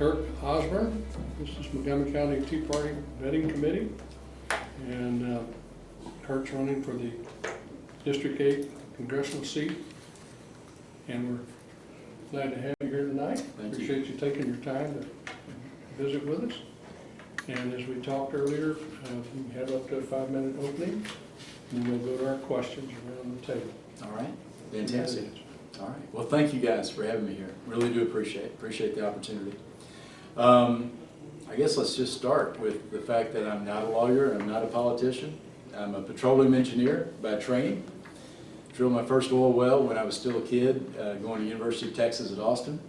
Kirk Osborn. This is Montgomery County Tea Party Vetting Committee. And Kirk's running for the District 8 Congressional seat. And we're glad to have you here tonight. Appreciate you taking your time to visit with us. And as we talked earlier, we have up to a 5-minute opening, and we'll go to our questions around the table. All right, fantastic. All right, well, thank you guys for having me here. Really do appreciate the opportunity. I guess let's just start with the fact that I'm not a lawyer, I'm not a politician. I'm a petroleum engineer by training. Drilled my first oil well when I was still a kid, going to the University of Texas at Austin.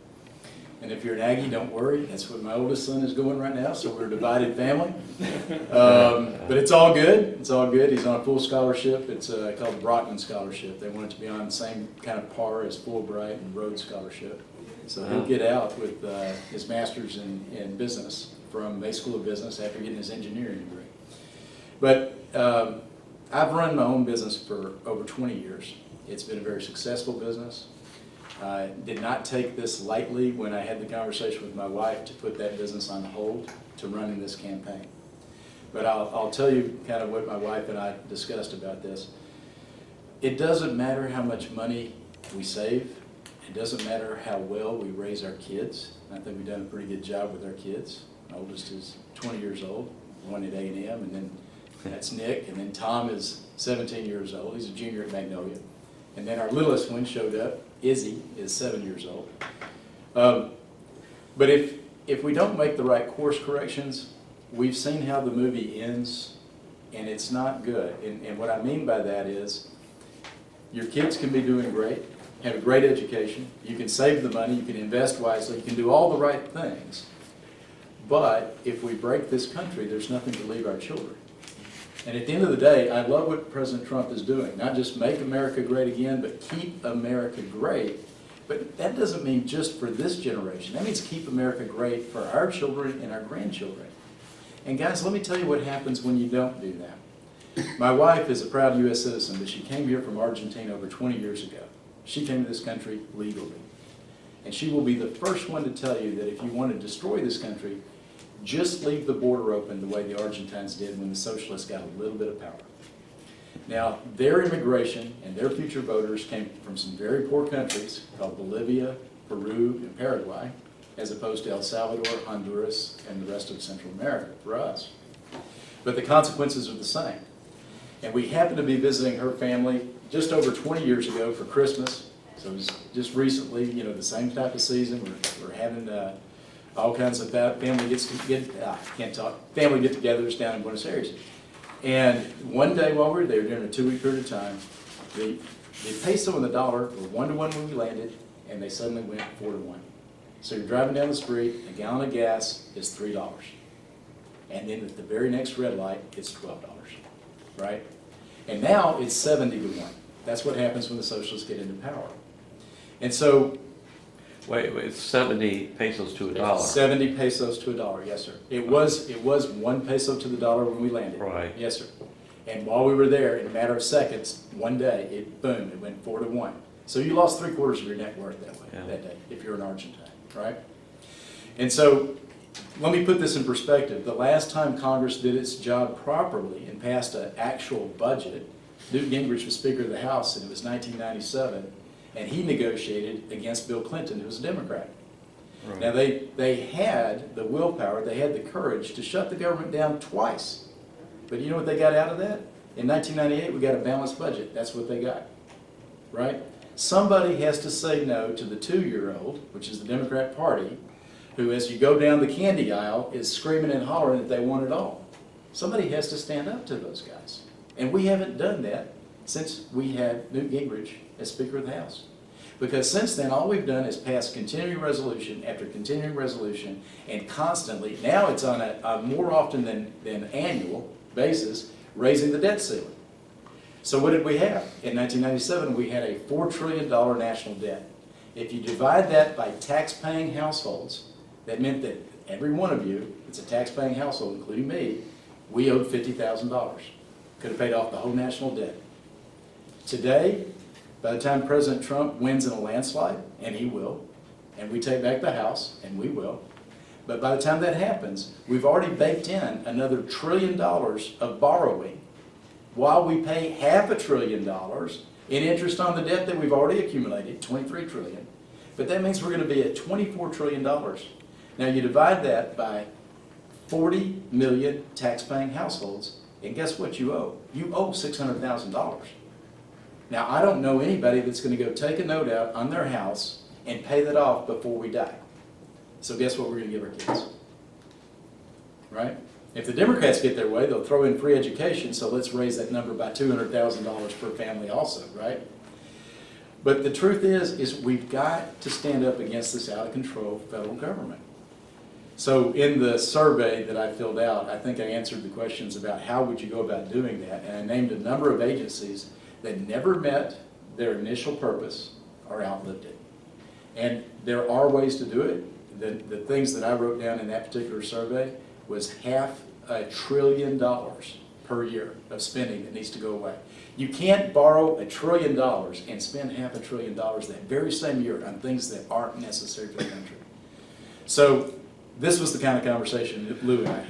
And if you're an Aggie, don't worry. That's what my oldest son is going right now, so we're a divided family. But it's all good. It's all good. He's on a full scholarship. It's called the Brockman Scholarship. They want it to be on the same kind of par as Fulbright and Rhodes Scholarship. So he'll get out with his master's in business from May School of Business after getting his engineering degree. But I've run my own business for over 20 years. It's been a very successful business. I did not take this lightly when I had the conversation with my wife to put that business on hold to run in this campaign. But I'll tell you kind of what my wife and I discussed about this. It doesn't matter how much money we save. It doesn't matter how well we raise our kids. I think we've done a pretty good job with our kids. My oldest is 20 years old, one at A&M, and then that's Nick, and then Tom is 17 years old. He's a junior at Magnolia. And then our littlest one showed up. Izzy is 7 years old. But if we don't make the right course corrections, we've seen how the movie ends, and it's not good. And what I mean by that is your kids can be doing great, have a great education, you can save the money, you can invest wisely, you can do all the right things. But if we break this country, there's nothing to leave our children. And at the end of the day, I love what President Trump is doing. Not just make America great again, but keep America great. But that doesn't mean just for this generation. That means keep America great for our children and our grandchildren. And guys, let me tell you what happens when you don't do that. My wife is a proud U.S. citizen, but she came here from Argentina over 20 years ago. She came to this country legally. And she will be the first one to tell you that if you want to destroy this country, just leave the border open the way the Argentines did when the socialists got a little bit of power. Now, their immigration and their future voters came from some very poor countries called Bolivia, Peru, and Paraguay, as opposed to El Salvador, Honduras, and the rest of Central America for us. But the consequences are the same. And we happened to be visiting her family just over 20 years ago for Christmas. So it was just recently, you know, the same type of season. We're having all kinds of family family get-togethers down in Buenos Aires. And one day while we were there, during a 2-week period of time, the peso and the dollar were 1 to 1 when we landed, and they suddenly went 4 to 1. So you're driving down the street, a gallon of gas is $3. And then at the very next red light, it's $12, right? And now it's 70 to 1. That's what happens when the socialists get into power. And so, Wait, it's 70 pesos to a dollar. 70 pesos to a dollar, yes, sir. It was 1 peso to the dollar when we landed. Right. Yes, sir. And while we were there, in a matter of seconds, one day, it went 4 to 1. So you lost 3/4 of your net worth that way, that day, if you're an Argentine, right? And so, let me put this in perspective. The last time Congress did its job properly and passed an actual budget, Newt Gingrich was Speaker of the House, and it was 1997. And he negotiated against Bill Clinton, who was a Democrat. Right. Now, they had the willpower, they had the courage to shut the government down twice. But you know what they got out of that? In 1998, we got a balanced budget. That's what they got, right? Somebody has to say no to the 2-year-old, which is the Democrat Party, who, as you go down the candy aisle, is screaming and hollering that they want it all. Somebody has to stand up to those guys. And we haven't done that since we had Newt Gingrich as Speaker of the House. Because since then, all we've done is pass continuing resolution after continuing resolution, and constantly, now it's on a more often than annual basis, raising the debt ceiling. So what did we have? In 1997, we had a $4 trillion national debt. If you divide that by tax-paying households, that meant that every one of you, it's a tax-paying household, including me, we owed $50,000. Could have paid off the whole national debt. Today, by the time President Trump wins in a landslide, and he will, and we take back the House, and we will, But by the time that happens, we've already baked in another $1 trillion of borrowing while we pay $500 billion in interest on the debt that we've already accumulated, $23 trillion. But that means we're going to be at $24 trillion. Now you divide that by 40 million tax-paying households, and guess what you owe? You owe $600,000. Now I don't know anybody that's going to go take a note out on their house and pay that off before we die. So guess what we're going to give our kids? Right? If the Democrats get their way, they'll throw in free education, so let's raise that number by $200,000 per family also, right? But the truth is we've got to stand up against this out-of-control federal government. So in the survey that I filled out, I think I answered the questions about how would you go about doing that, and I named a number of agencies that never met their initial purpose or outlived it. And there are ways to do it. The things that I wrote down in that particular survey was $500 billion per year of spending that needs to go away. You can't borrow $1 trillion and spend $500 billion that very same year on things that aren't necessary for the country. So this was the kind of conversation that Lou and I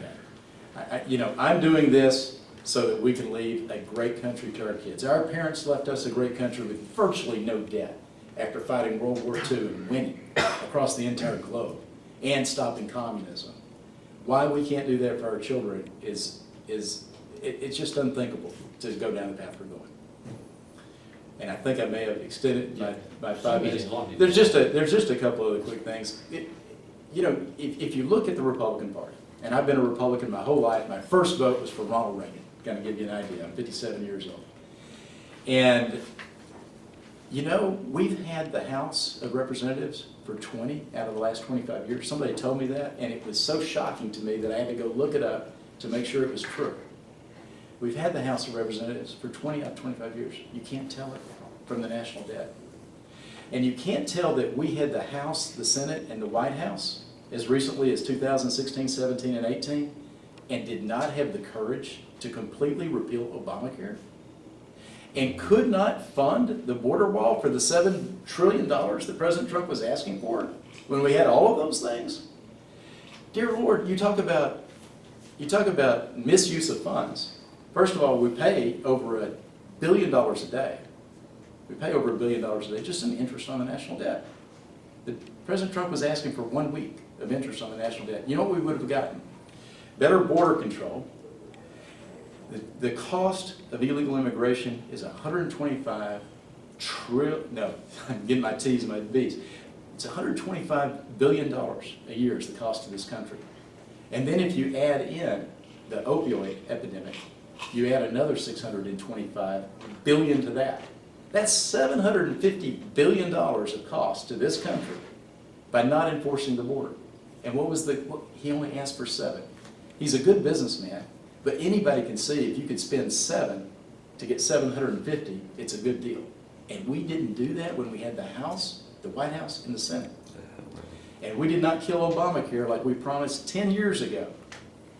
had. I'm doing this so that we can leave a great country to our kids. Our parents left us a great country with virtually no debt after fighting World War II and winning across the entire globe and stopping communism. Why we can't do that for our children it's just unthinkable to go down the path we're going. And I think I may have extended my 5 minutes. There's just a couple other quick things. If you look at the Republican Party, and I've been a Republican my whole life, my first vote was for Ronald Reagan, kind of give you an idea. I'm 57 years old. And we've had the House of Representatives for 20 out of the last 25 years. Somebody told me that, and it was so shocking to me that I had to go look it up to make sure it was true. We've had the House of Representatives for 20 out of 25 years. You can't tell it from the national debt. And you can't tell that we had the House, the Senate, and the White House as recently as 2016, 17, and 18, and did not have the courage to completely repeal Obamacare, and could not fund the border wall for the $7 trillion that President Trump was asking for when we had all of those things. Dear Lord, you talk about misuse of funds. First of all, we pay over $1 billion a day. We pay over $1 billion a day just in interest on the national debt. President Trump was asking for 1 week of interest on the national debt. You know what we would have gotten? Better border control. The cost of illegal immigration is $125 trillion, no, I'm getting my T's and my B's. It's $125 billion a year is the cost of this country. And then if you add in the opioid epidemic, you add another $625 billion to that. That's $750 billion of cost to this country by not enforcing the border. And he only asked for 7. He's a good businessman. But anybody can see if you could spend 7 to get 750, it's a good deal. And we didn't do that when we had the House, the White House, and the Senate. And we did not kill Obamacare like we promised 10 years ago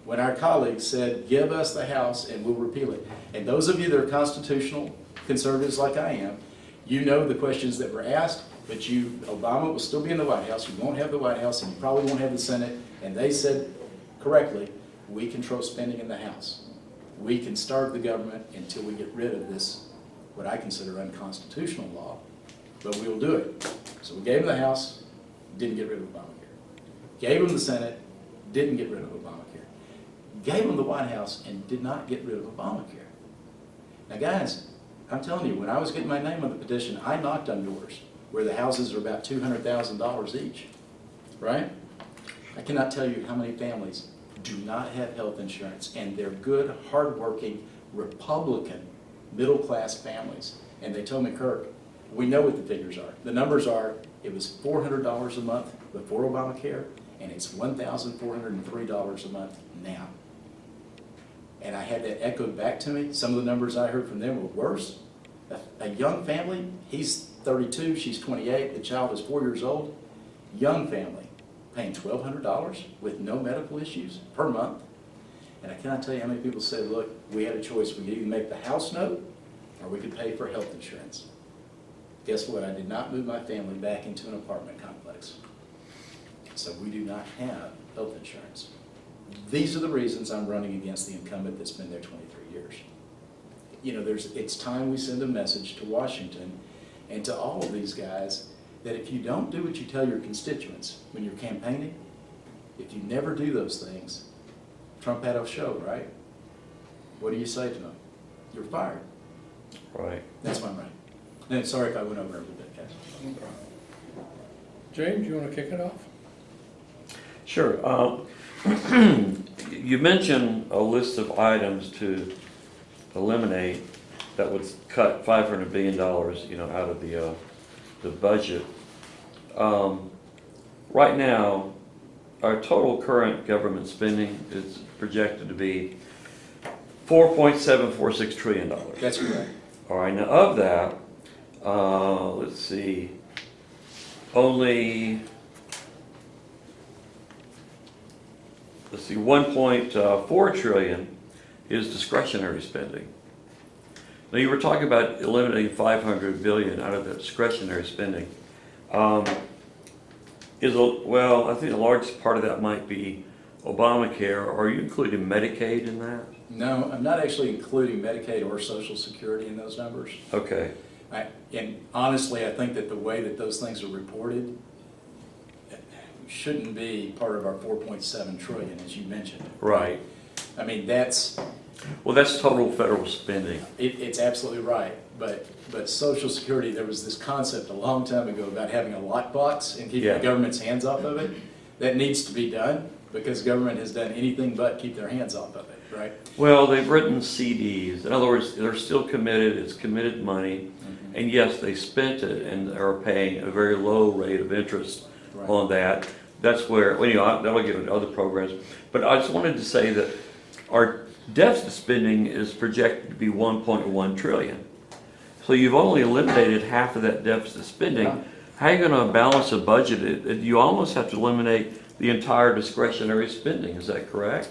when our colleagues said, give us the House and we'll repeal it. And those of you that are constitutional conservatives like I am, you know the questions that were asked, but Obama will still be in the White House. You won't have the White House and you probably won't have the Senate. And they said correctly, we control spending in the House. We can starve the government until we get rid of this, what I consider unconstitutional law, but we'll do it. So we gave them the House, didn't get rid of Obamacare. Gave them the Senate, didn't get rid of Obamacare. Gave them the White House and did not get rid of Obamacare. Now guys, I'm telling you, when I was getting my name on the petition, I knocked on doors where the houses are about $200,000 each, right? I cannot tell you how many families do not have health insurance, and they're good, hardworking, Republican, middle-class families. And they told me, Kirk, we know what the figures are. The numbers are, it was $400 a month before Obamacare, and it's $1,403 a month now. And I had that echoed back to me. Some of the numbers I heard from them were worse. A young family, he's 32, she's 28, the child is 4 years old, young family, paying $1,200 with no medical issues per month. And I cannot tell you how many people said, look, we had a choice. We could either make the house note or we could pay for health insurance. Guess what? I did not move my family back into an apartment complex. So we do not have health insurance. These are the reasons I'm running against the incumbent that's been there 23 years. You know, it's time we send a message to Washington and to all of these guys that if you don't do what you tell your constituents when you're campaigning, if you never do those things, Trump had a show, right? What do you say to them? You're fired. Right. That's my right. And sorry if I went over a little bit, guys. James, you want to kick it off? Sure. You mentioned a list of items to eliminate that would cut $500 billion, you know, out of the budget. Right now, our total current government spending is projected to be $4.746 trillion. That's correct. All right, now of that, let's see, only, let's see, 1.4 trillion is discretionary spending. Now you were talking about eliminating 500 billion out of that discretionary spending. Well, I think the largest part of that might be Obamacare. Are you including Medicaid in that? No, I'm not actually including Medicaid or Social Security in those numbers. Okay. And honestly, I think that the way that those things are reported shouldn't be part of our 4.7 trillion, as you mentioned. Right. I mean, that's total federal spending. it's absolutely right. But Social Security, there was this concept a long time ago about having a lockbox and keeping the government's hands off of it. That needs to be done because government has done anything but keep their hands off of it, right? Well, they've written CDs. In other words, they're still committed. It's committed money. And yes, they spent it and are paying a very low rate of interest on that. That's where, well, you know, that'll get into other programs. But I just wanted to say that our deficit spending is projected to be 1.1 trillion. So you've only eliminated half of that deficit spending. How are you going to balance a budget? You almost have to eliminate the entire discretionary spending. Is that correct?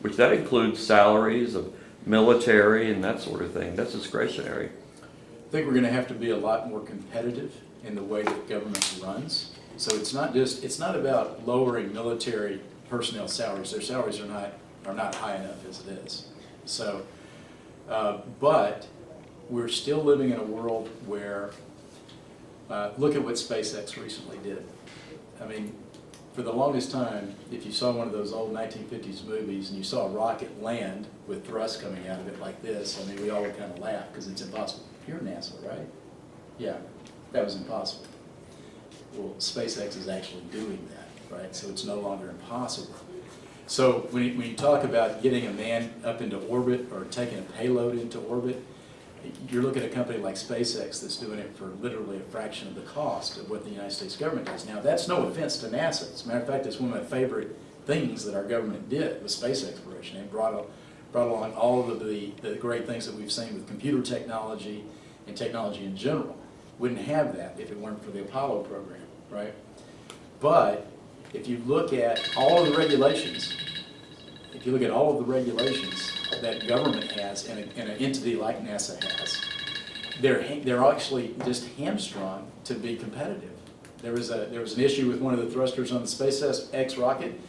Which that includes salaries of military and that sort of thing. That's discretionary. I think we're going to have to be a lot more competitive in the way that government runs. So it's not about lowering military personnel salaries. Their salaries are not high enough as it is. So, but we're still living in a world where, look at what SpaceX recently did. I mean, for the longest time, if you saw one of those old 1950s movies and you saw a rocket land with thrust coming out of it like this, I mean, we all would kind of laugh because it's impossible. You're NASA, right? Yeah, that was impossible. Well, SpaceX is actually doing that, right? So it's no longer impossible. So when you talk about getting a man up into orbit or taking a payload into orbit, you're looking at a company like SpaceX that's doing it for literally a fraction of the cost of what the United States government does. Now, that's no offense to NASA. As a matter of fact, it's one of my favorite things that our government did with space exploration. It brought along all of the great things that we've seen with computer technology and technology in general. Wouldn't have that if it weren't for the Apollo program, right? But if you look at all of the regulations, that government has and an entity like NASA has, they're actually just hamstrung to be competitive. There was an issue with one of the thrusters on the SpaceX rocket,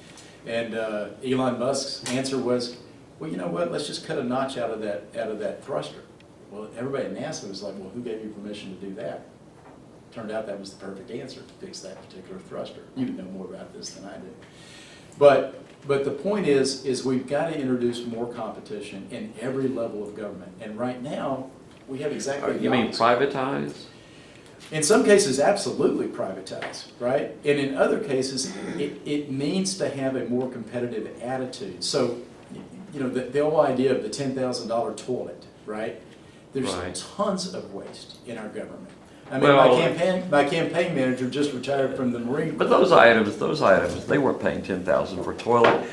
and Elon Musk's answer was, well, you know what? Let's just cut a notch out of that thruster. Well, everybody at NASA was like, well, who gave you permission to do that? Turned out that was the perfect answer to fix that particular thruster. You know more about this than I do. But the point is we've got to introduce more competition in every level of government. And right now, we have exactly the You mean opposite. privatize? In some cases, absolutely privatize, right? And in other cases, it means to have a more competitive attitude. So, you know, the whole idea of the $10,000 toilet, right? There's tons of waste in our government. I mean, my campaign manager just retired from the Marine Corps. But those items, they weren't paying $10,000 for a toilet.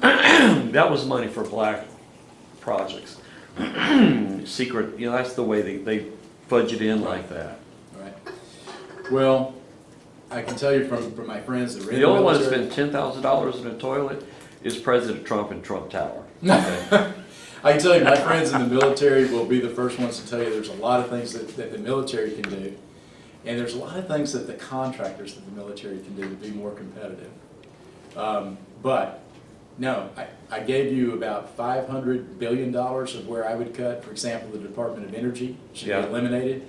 That was money for black projects. Secret, you know, that's the way they fudge it in like that. Right. Well, I can tell you from my friends that are in The only one that spent $10,000 in a toilet is President Trump in Trump Tower. Okay. I can tell you, my friends in the military will be the first ones to tell you there's a lot of things that the military can do, and there's a lot of things that the contractors of the military can do to be more competitive. But, no, I gave you about $500 billion of where I would cut. For example, the Department of Energy should be Yeah. eliminated.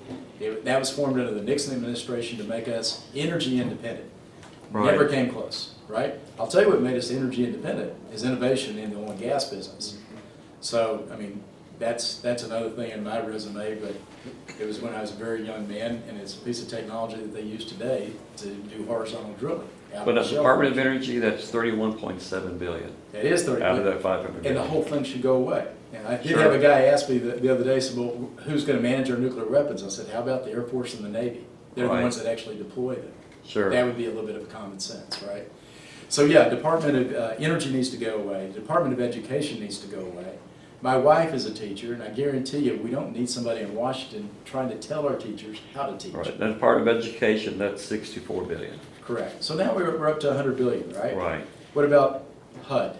That was formed under the Nixon administration to make us energy independent. Right. Never came close, right? I'll tell you what made us energy independent is innovation in the oil and gas business. So, I mean, that's another thing in my resume, but it was when I was a very young man, and it's a piece of technology that they use today to do horizontal drilling. out But of the the Department of shale. Energy, that's 31.7 billion It is 30. out of that 500 And the billion. whole thing should go away. And I did Sure. have a guy ask me the other day, said, well, who's going to manage our nuclear weapons? I said, how about the Air Force and the Navy? They're the Right. ones that actually deploy them. Sure. That would be a little bit of common sense, right? So yeah, Department of Energy needs to go away. Department of Education needs to go away. My wife is a teacher, and I guarantee you, we don't need somebody in Washington trying to tell our teachers how to teach. Right, then Department of Education, that's 64 billion. Correct. So now we're up to 100 billion, right? Right. What about HUD?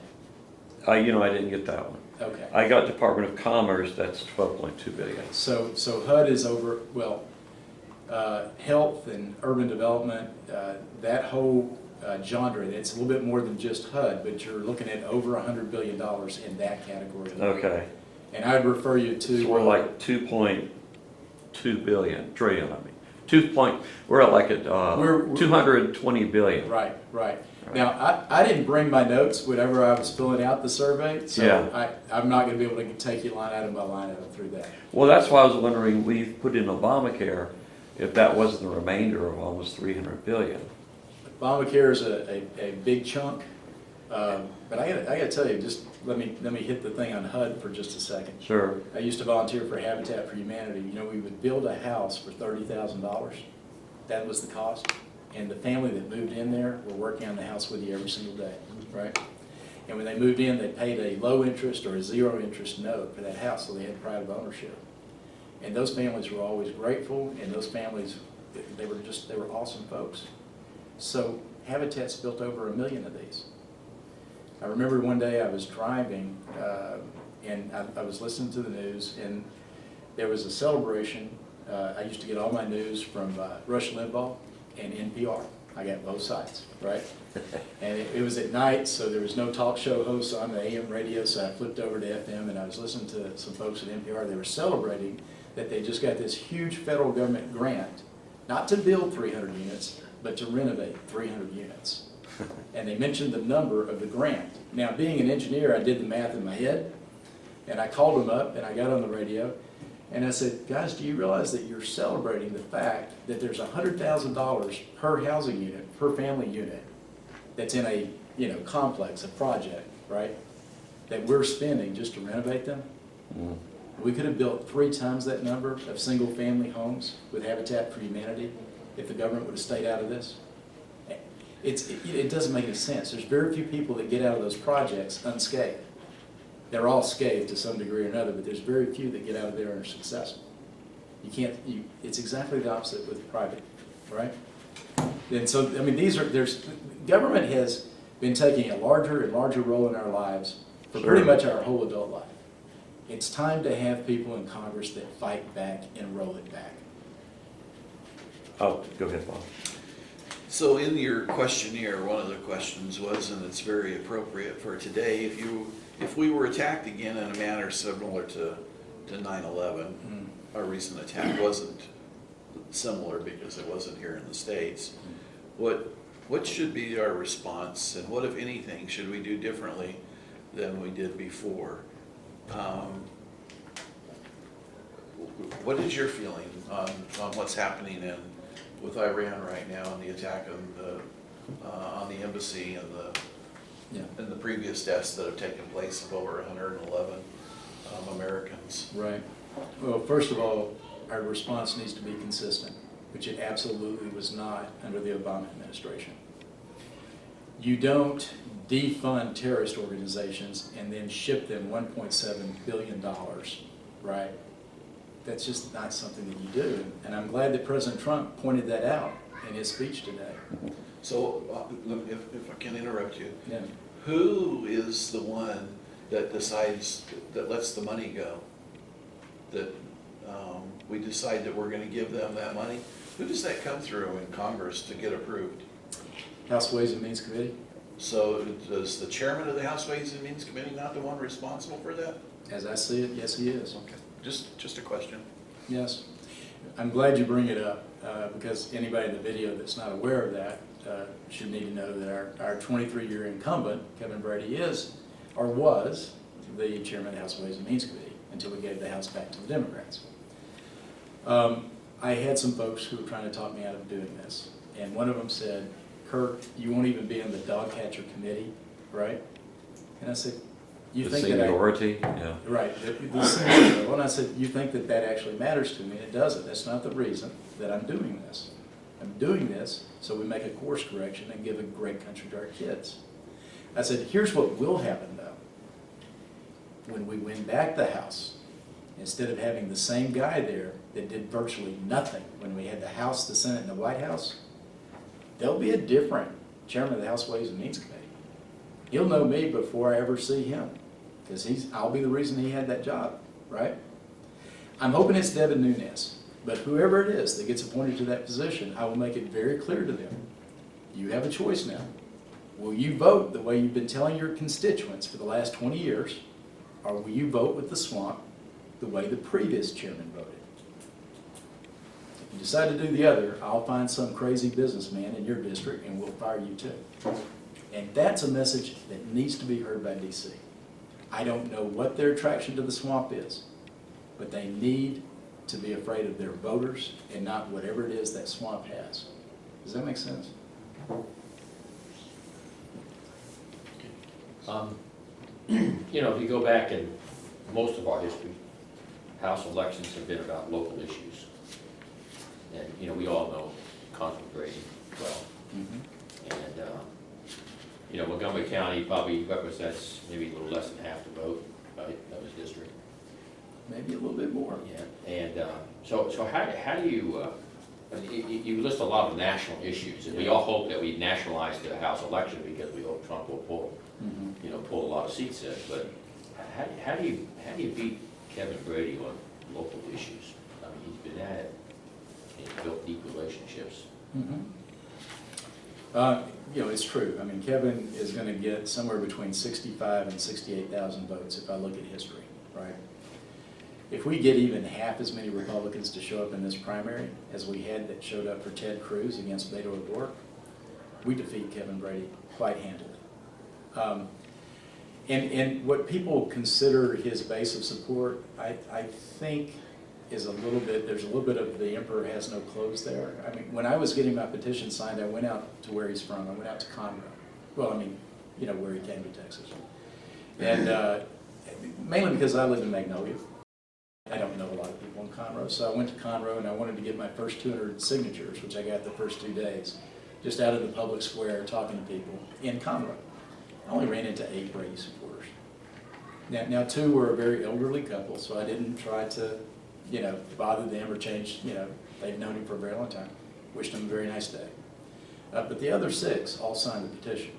I didn't get that one. Okay. I got Department of Commerce, that's 12.2 billion. So HUD is over, well, health and urban development, that whole genre, it's a little bit more than just HUD, but you're looking at over $100 billion in that category. Okay, And I'd refer you to. so we're like 2.2 billion, trillion, I mean. We're at like at We're- 220 billion. Right. Now, I didn't bring my notes whenever I was filling out the survey, so Yeah. I'm not gonna be able to take you line item by line item through that. Well, that's why I was wondering, we put in Obamacare, if that wasn't the remainder of almost 300 billion. Obamacare is a big chunk, but I gotta tell you, just let me hit the thing on HUD for just a second. Sure. I used to volunteer for Habitat for Humanity. We would build a house for $30,000. That was the cost. And the family that moved in there were working on the house with you every single day, right? And when they moved in, they paid a low interest or a zero interest note for that house, so they had pride of ownership. And those families were always grateful, and those families, they were awesome folks. So Habitat's built over 1 million of these. I remember one day I was driving, and I was listening to the news, and there was a celebration. I used to get all my news from Rush Limbaugh and NPR. I got both sides, right? And it was at night, so there was no talk show hosts on the AM radio, so I flipped over to FM, and I was listening to some folks at NPR. They were celebrating that they just got this huge federal government grant, not to build 300 units, but to renovate 300 units. And they mentioned the number of the grant. Now, being an engineer, I did the math in my head, and I called them up, and I got on the radio, and I said, guys, do you realize that you're celebrating the fact that there's $100,000 per housing unit, per family unit, that's in a complex, a project, right, that we're spending just to renovate them? Mm. We could have built 3 times that number of single-family homes with Habitat for Humanity if the government would have stayed out of this. It doesn't make any sense. There's very few people that get out of those projects unscathed. They're all scathed to some degree or another, but there's very few that get out of there and are successful. It's exactly the opposite with private, right? And so, I mean, government has been taking a larger and larger role in our lives for Sure. pretty much our whole adult life. It's time to have people in Congress that fight back and roll it back. Oh, go ahead, Bob. So in your questionnaire, one of the questions was, and it's very appropriate for today, if we were attacked again in a manner similar to 9/11, our recent attack wasn't similar because it wasn't here in the States, what should be our response, and what, if anything, should we do differently than we did before? What is your feeling on what's happening with Iran right now and the attack on the embassy and the previous deaths that have taken place of over 111 Americans? Right. Well, first of all, our response needs to be consistent, which it absolutely was not under the Obama administration. You don't defund terrorist organizations and then ship them $1.7 billion, right? That's just not something that you do. And I'm glad that President Trump pointed that out in his speech today. So, if I can interrupt you, Yeah. who is the one that decides, that lets the money go? That we decide that we're going to give them that money? Who does that come through in Congress to get approved? House Ways and Means Committee. So does the chairman of the House Ways and Means Committee not the one responsible for that? As I see it, yes, he is. Okay. Just a question. Yes. I'm glad you bring it up, because anybody in the video that's not aware of that should need to know that our 23-year incumbent, Kevin Brady, is, or was, the chairman of the House Ways and Means Committee until we gave the House back to the Democrats. I had some folks who were trying to talk me out of doing this, and one of them said, Kirk, you won't even be in the dog catcher committee, right? And I said, you The think that seniority, yeah. Right, the seniority level. And I said, you think that that actually matters to me? And it doesn't. That's not the reason that I'm doing this. I'm doing this so we make a course correction and give a great country to our kids. I said, here's what will happen though. When we win back the House, instead of having the same guy there that did virtually nothing when we had the House, the Senate, and the White House, there'll be a different chairman of the House Ways and Means Committee. He'll know me before I ever see him, because I'll be the reason he had that job, right? I'm hoping it's Devin Nunes, but whoever it is that gets appointed to that position, I will make it very clear to them. You have a choice now. Will you vote the way you've been telling your constituents for the last 20 years, or will you vote with the swamp the way the previous chairman voted? If you decide to do the other, I'll find some crazy businessman in your district and we'll fire you too. And that's a message that needs to be heard by DC. I don't know what their attraction to the swamp is, but they need to be afraid of their voters and not whatever it is that swamp has. Does that make sense? You know, if you go back in most of our history, House elections have been about local issues. And, you know, we all know Congressman Brady well. And, you know, Montgomery County probably represents maybe a little less than half the vote, right, of his district. Maybe a little bit more. Yeah, and so how do you, I mean, you list a lot of national issues, and we all hope that we nationalize the House election because we hope Trump will pull, you know, pull a lot of seats in. But how do you beat Kevin Brady on local issues? I mean, he's been at it, and he's built deep relationships. You know, it's true. I mean, Kevin is going to get somewhere between 65 and 68,000 votes if I look at history, right? If we get even half as many Republicans to show up in this primary as we had that showed up for Ted Cruz against Beto O'Rourke, we defeat Kevin Brady quite handily. And what people consider his base of support, I think is there's a little bit of the emperor has no clothes there. I mean, when I was getting my petition signed, I went out to where he's from. I went out to Conroe. Well, I mean, you know, where he came to Texas. And mainly because I live in Magnolia. I don't know a lot of people in Conroe, so I went to Conroe and I wanted to get my first 200 signatures, which I got the first 2 days, just out of the public square talking to people in Conroe. I only ran into 8 Brady supporters. Now 2 were a very elderly couple, so I didn't try to, you know, bother them or change, you know, they've known him for a very long time. Wished him a very nice day. But the other 6 all signed the petition.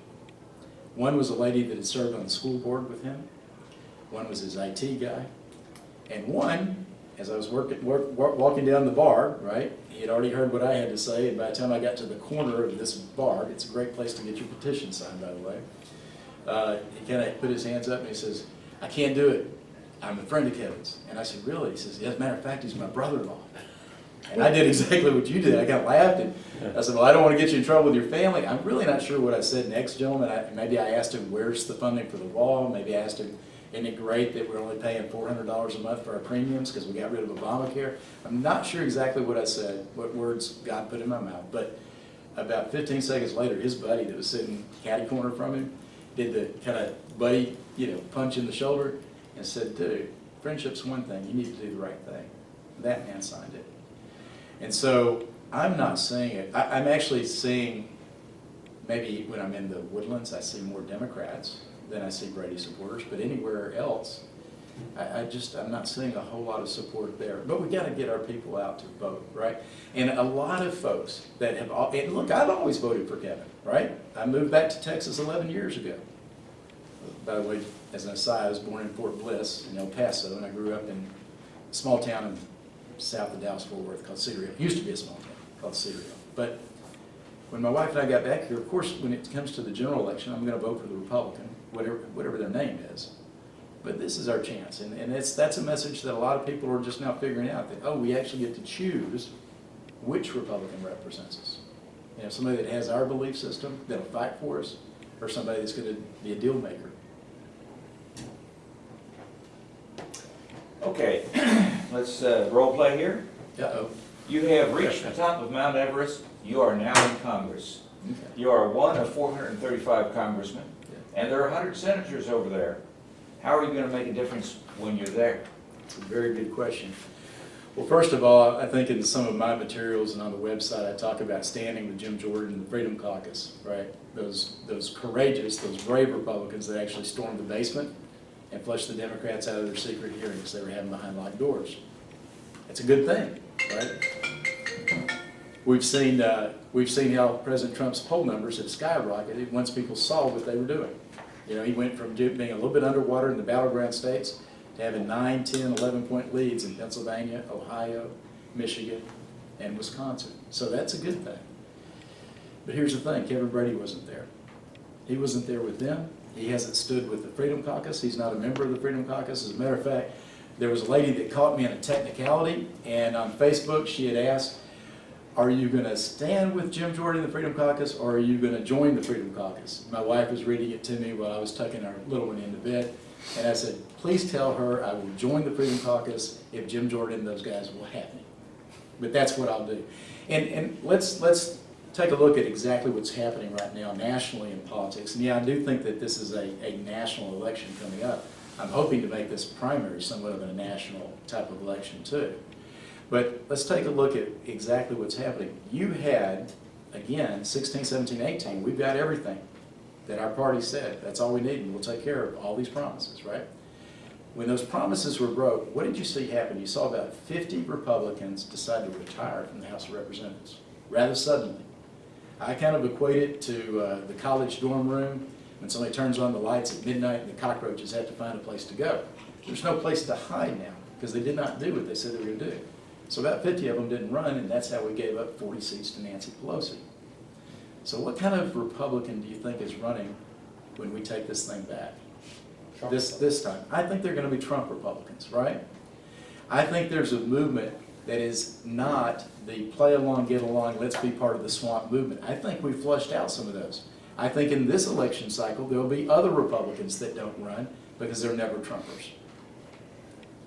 One was a lady that had served on the school board with him. One was his IT guy. And one, as I was walking down the bar, right, he had already heard what I had to say, and by the time I got to the corner of this bar, it's a great place to get your petition signed, by the way, he kind of put his hands up and he says, I can't do it. I'm a friend of Kevin's. And I said, really? He says, as a matter of fact, he's my brother-in-law. And I did exactly what you did. I kind of laughed, and I said, well, I don't want to get you in trouble with your family. I'm really not sure what I said next, gentlemen. Maybe I asked him, where's the funding for the wall? Maybe I asked him, isn't it great that we're only paying $400 a month for our premiums because we got rid of Obamacare? I'm not sure exactly what I said, what words God put in my mouth, but about 15 seconds later, his buddy that was sitting catty corner from him did the kind of buddy, you know, punch in the shoulder and said, dude, friendship's one thing, you need to do the right thing. That man signed it. And so I'm not seeing it. I'm actually seeing, maybe when I'm in the Woodlands, I see more Democrats than I see Brady supporters, but anywhere else, I'm not seeing a whole lot of support there. But we got to get our people out to vote, right? And a lot of folks that have, and look, I've always voted for Kevin, right? I moved back to Texas 11 years ago. By the way, as an aside, I was born in Fort Bliss in El Paso, and I grew up in a small town in south of Dallas-Fort Worth called Cedar Hill. It used to be a small town called Cedar Hill. But when my wife and I got back here, of course, when it comes to the general election, I'm gonna vote for the Republican, whatever their name is. But this is our chance, and that's a message that a lot of people are just now figuring out, that, oh, we actually get to choose which Republican represents us. You know, somebody that has our belief system, that'll fight for us, or somebody that's gonna be a deal maker. Okay, let's role play here. Uh-oh. You have reached the top of Mount Everest. You are now in Congress. Okay. You are one of 435 congressmen, and there are 100 senators over there. How are you going to make a difference when you're there? It's a very good question. Well, first of all, I think in some of my materials and on the website, I talk about standing with Jim Jordan and the Freedom Caucus, right? Those courageous, those brave Republicans that actually stormed the basement and flushed the Democrats out of their secret hearings they were having behind locked doors. It's a good thing, right? We've seen how President Trump's poll numbers have skyrocketed once people saw what they were doing. You know, he went from being a little bit underwater in the battleground states to having 9, 10, 11-point leads in Pennsylvania, Ohio, Michigan, and Wisconsin. So that's a good thing. But here's the thing, Kevin Brady wasn't there. He wasn't there with them. He hasn't stood with the Freedom Caucus. He's not a member of the Freedom Caucus. As a matter of fact, there was a lady that caught me in a technicality, and on Facebook she had asked, are you going to stand with Jim Jordan and the Freedom Caucus, or are you going to join the Freedom Caucus? My wife was reading it to me while I was tucking our little one into bed, and I said, please tell her I will join the Freedom Caucus if Jim Jordan and those guys will have me. But that's what I'll do. And let's take a look at exactly what's happening right now nationally in politics. And yeah, I do think that this is a national election coming up. I'm hoping to make this primary somewhat of a national type of election too. But let's take a look at exactly what's happening. You had, again, 16, 17, 18, we've got everything that our party said. That's all we need, and we'll take care of all these promises, right? When those promises were broke, what did you see happen? You saw about 50 Republicans decide to retire from the House of Representatives, rather suddenly. I kind of equate it to the college dorm room when somebody turns on the lights at midnight and the cockroaches have to find a place to go. There's no place to hide now because they did not do what they said they were going to do. So about 50 of them didn't run, and that's how we gave up 40 seats to Nancy Pelosi. So what kind of Republican do you think is running when we take this thing back? This time? I think they're going to be Trump Republicans, right? I think there's a movement that is not the play along, get along, let's be part of the swamp movement. I think we flushed out some of those. I think in this election cycle, there will be other Republicans that don't run because they're never Trumpers.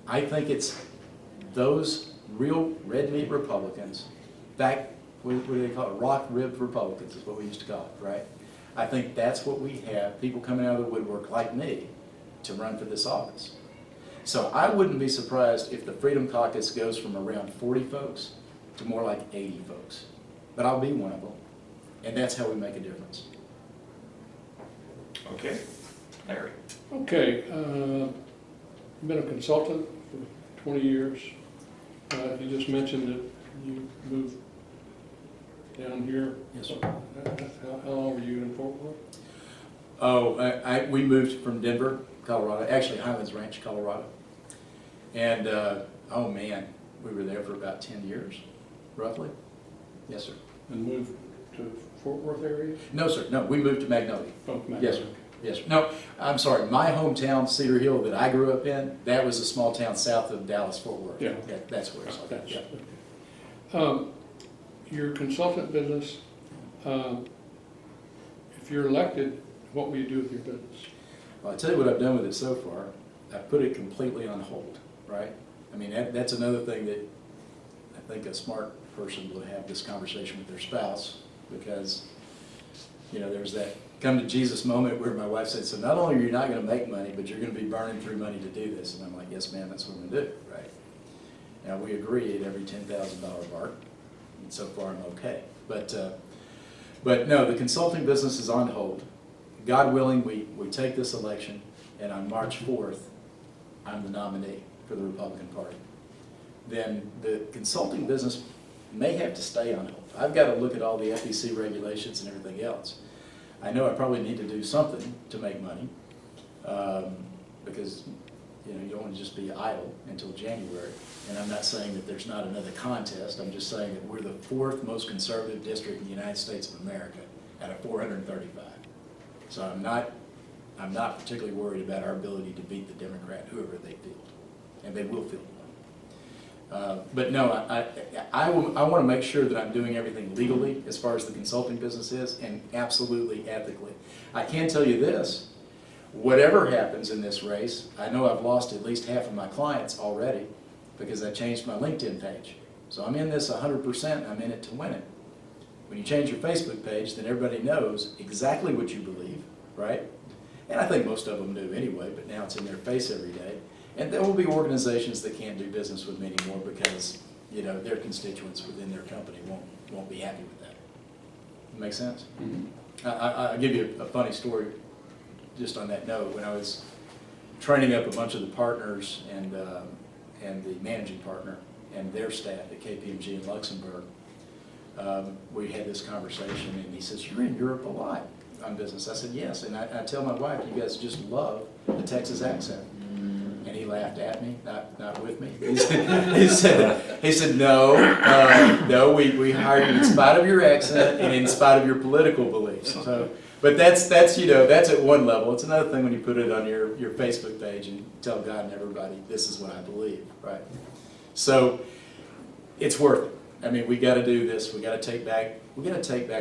I think it's those real red meat Republicans, what do they call it? Rock-ribbed Republicans is what we used to call it, right? I think that's what we have, people coming out of the woodwork like me to run for this office. So I wouldn't be surprised if the Freedom Caucus goes from around 40 folks to more like 80 folks. But I'll be one of them, and that's how we make a difference. Okay, Larry. Okay, you've been a consultant for 20 years. You just mentioned that you moved down here. Yes, sir. How long were you in Fort Worth? Oh, we moved from Denver, Colorado, actually Highlands Ranch, Colorado. And, oh man, we were there for about 10 years, roughly. Yes, sir. And moved to Fort Worth area? No, sir, no, we moved to Magnolia. Oh, Yes, sir. Yes, sir. No, I'm sorry, my hometown, Cedar Hill, that I grew up in, that was a small town south of Dallas, Fort Worth. Yeah. That's where it's at. That's- Yeah. Your consultant business, if you're elected, what will you do with your business? Well, I'll tell you what I've done with it so far. I've put it completely on hold, right? I mean, that's another thing that I think a smart person would have this conversation with their spouse, because, you know, there's that come to Jesus moment where my wife said, so not only are you not going to make money, but you're going to be burning through money to do this. And I'm like, yes, ma'am, that's what I'm going to do, right? Now, we agree at every $10,000 mark, and so far I'm okay. But no, the consulting business is on hold. God willing, we take this election, and on March 4th, I'm the nominee for the Republican Party. Then the consulting business may have to stay on hold. I've got to look at all the FEC regulations and everything else. I know I probably need to do something to make money, because You know, you don't want to just be idle until January. And I'm not saying that there's not another contest. I'm just saying that we're the 4th most conservative district in the United States of America out of 435. So I'm not particularly worried about our ability to beat the Democrat, whoever they field, and they will field one. But no, I want to make sure that I'm doing everything legally as far as the consulting business is, and absolutely ethically. I can tell you this, whatever happens in this race, I know I've lost at least half of my clients already because I changed my LinkedIn page. So I'm in this 100%, I'm in it to win it. When you change your Facebook page, then everybody knows exactly what you believe, right? And I think most of them do anyway, but now it's in their face every day. And there will be organizations that can't do business with me anymore because, you know, their constituents within their company won't be happy with that. Make sense? Mm-hmm. I'll give you a funny story just on that note. When I was training up a bunch of the partners and the managing partner and their staff at KPMG in Luxembourg, we had this conversation, and he says, "You're in Europe a lot on business." I said, "Yes." And I tell my wife, "You guys just love the Texas accent." And he laughed at me, not with me. He said, no, we hired you in spite of your accent and in spite of your political beliefs. So, but that's at one level. It's another thing when you put it on your Facebook page and tell God and everybody, this is what I believe, right? So it's worth it. I mean, we got to do this. We got to take back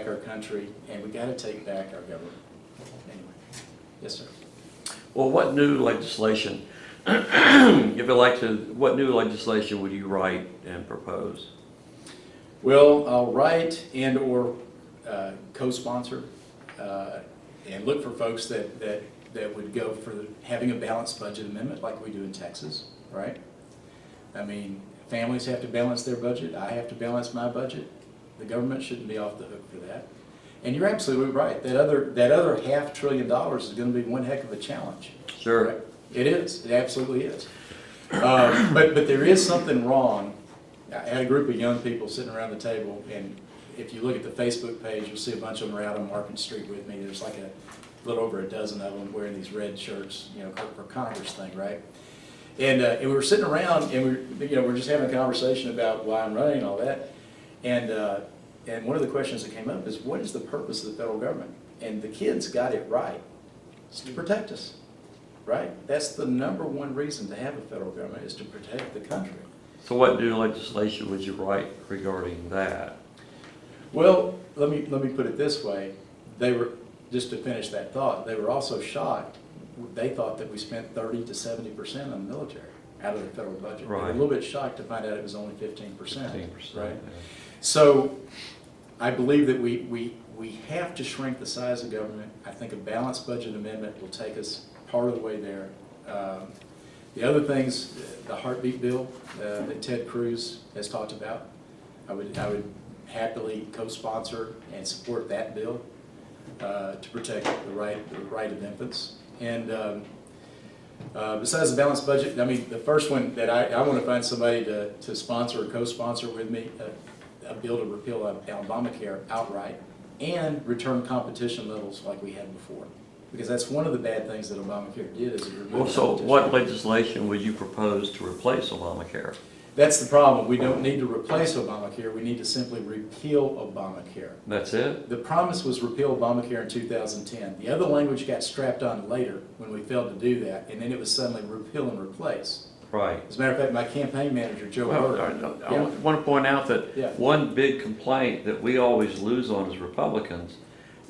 our country, and we got to take back our government. Anyway, yes, sir. Well, what new legislation, if elected, what new legislation would you write and propose? Well, I'll write and/or co-sponsor and look for folks that would go for having a balanced budget amendment like we do in Texas, right? I mean, families have to balance their budget. I have to balance my budget. The government shouldn't be off the hook for that. And you're absolutely right. That other $500 billion is going to be one heck of a challenge. Sure. Right? It is. It absolutely is. But there is something wrong. I had a group of young people sitting around the table, and if you look at the Facebook page, you'll see a bunch of them are out on Market Street with me. There's like a little over a dozen of them wearing these red shirts, you know, for Congress thing, right? And we were sitting around, and we're just having a conversation about why I'm running and all that. And one of the questions that came up is, what is the purpose of the federal government? And the kids got it right. It's to protect us, right? That's the #1 reason to have a federal government, is to protect the country. So what new legislation would you write regarding that? Well, let me put it this way. They were, just to finish that thought, they were also shocked. They thought that we spent 30 to 70% on the military out of the federal budget. Right. They were a little bit shocked to find out it was only 15%. 15%, right? yeah. So I believe that we have to shrink the size of government. I think a balanced budget amendment will take us part of the way there. The other things, the heartbeat bill that Ted Cruz has talked about, I would happily co-sponsor and support that bill to protect the right of infants. And besides the balanced budget, I mean, the first one that I want to find somebody to sponsor or co-sponsor with me, a bill to repeal Obamacare outright and return competition levels like we had before. Because that's one of the bad things that Obamacare did, is it removed Well, so competition. what legislation would you propose to replace Obamacare? That's the problem. We don't need to replace Obamacare. We need to simply repeal Obamacare. That's it? The promise was repeal Obamacare in 2010. The other language got strapped on later when we failed to do that, and then it was suddenly repeal and replace. Right. As a matter of fact, my campaign manager, Joe Well, Burger, I want to point out that Yeah. one big complaint that we always lose on as Republicans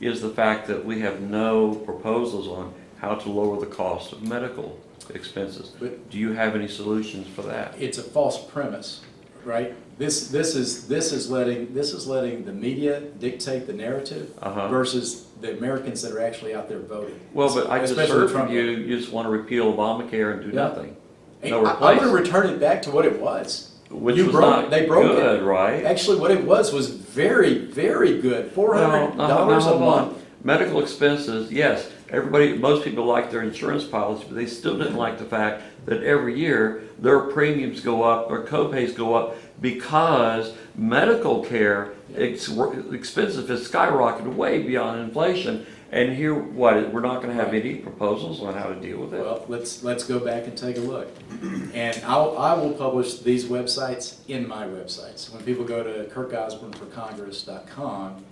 is the fact that we have no proposals on how to lower the cost of medical expenses. But- Do you have any solutions for that? it's a false premise, right? This is letting the media dictate the narrative Uh-huh. versus the Americans that are actually out there voting. Well, but I just Especially heard Trump. from you just want to repeal Obamacare and do Yeah. nothing. Hey, No I'm going to replace. return it back to what it was. Which You was broke not it. They broke good, it. right? Actually, what it was very, very good. $400 a hold on. month. Medical expenses, yes, most people like their insurance policy, but they still didn't like the fact that every year their premiums go up or co-pays go up because medical care expenses have skyrocketed way beyond inflation, And here, what, we're not gonna have any proposals on how to deal with it? Well, let's go back and take a look. And I will publish these websites in my websites. When people go to kirkosbornforcongress.com,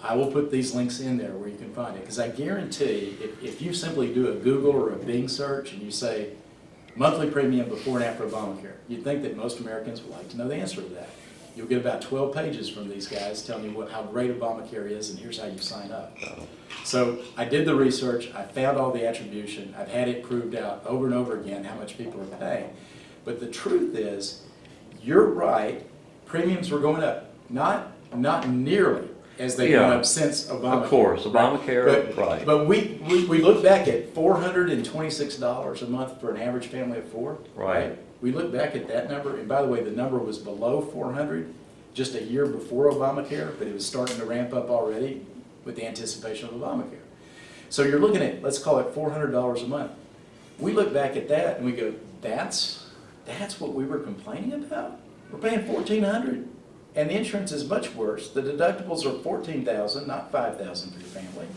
I will put these links in there where you can find it. Because I guarantee, if you simply do a Google or a Bing search and you say monthly premium before and after Obamacare, you'd think that most Americans would like to know the answer to that. You'll get about 12 pages from these guys telling you how great Obamacare is and here's how you sign up. So I did the research, I found all the attribution, I've had it proved out over and over again how much people are paying. But the truth is, you're right, premiums were going up, not nearly as they've gone Yeah. up since Obamacare. Of course, Obamacare, right. But we look back at $426 a month for an average family of four. Right. We look back at that number, and by the way, the number was below 400 just a year before Obamacare, but it was starting to ramp up already with the anticipation of Obamacare. So you're looking at, let's call it $400 a month. We look back at that and we go, that's what we were complaining about? We're paying $1,400, and the insurance is much worse. The deductibles are $14,000, not $5,000 for your family,